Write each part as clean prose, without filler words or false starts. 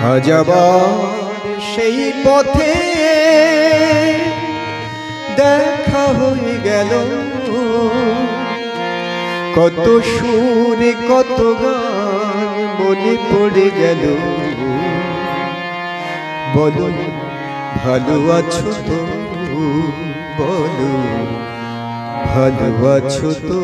আজ আবার সেই পথে দেখা হয়ে গেল, কত সুর কত গান মনে পড়ে গেল। বলো ভালো আছো তো, বলো ভালো আছো তো।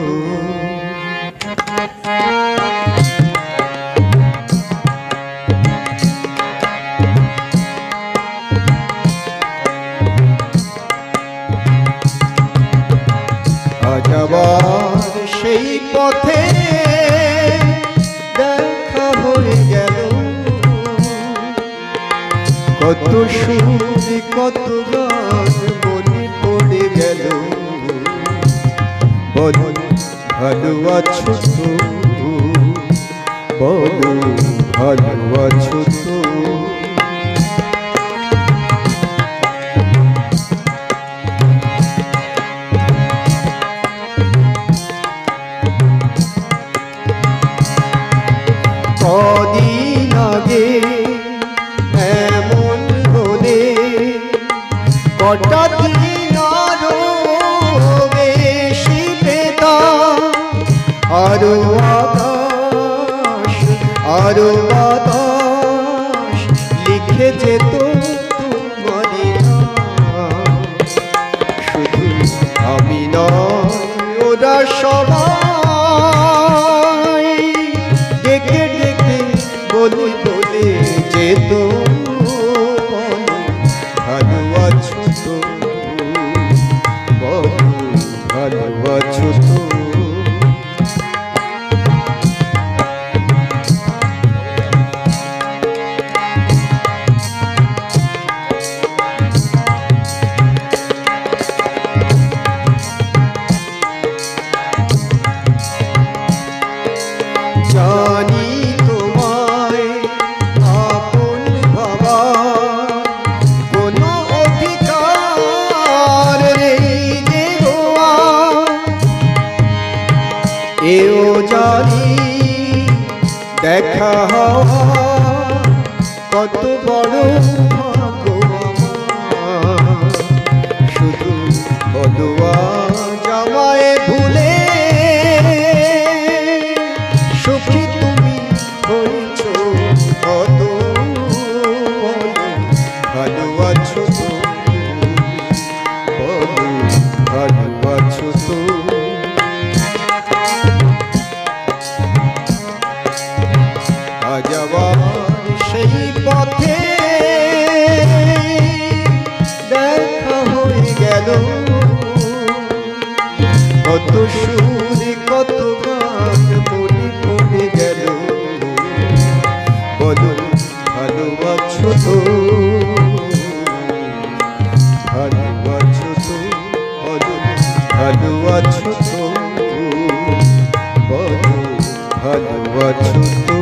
আজ আবার সেই পথে দেখা হয়ে গেল, কত সুর কত গান মনে পড়ে গেল। বলো ভালো আছো তো, বলো ভালো আছো তো। কদিন আগে এমন হলে কটা দিন আরো বেশি পেতাম, আরো আকাশ আরো বাতাস লিখে যেত তোমারই নাম। শুধু আমি নয় ওরা সবাই ডেকে ডেকে বলে বলে যেত, ভালো আছো তো, বলো ভালো আছো তো। জানি তোমায় আপন ভাবার কোনো অধিকার নেই যে গোয়া, এও জানি দেখা হওয়া কত বড় ভাগ্য আমার। শুধু বলো আজ আমায় ভুলে সুখী তুমি হয়েছ কত, ভালো আছো তো, বলো ভালো আছো তো। আজ আবার সেই পথে দেখা হয়ে গেল, কত সুর কত গান মনে পড়ে গেল। বলো ভালো আছো তো, ভালো আছো তো, বলো ভালো আছো তো, বলো ভালো আছো তো।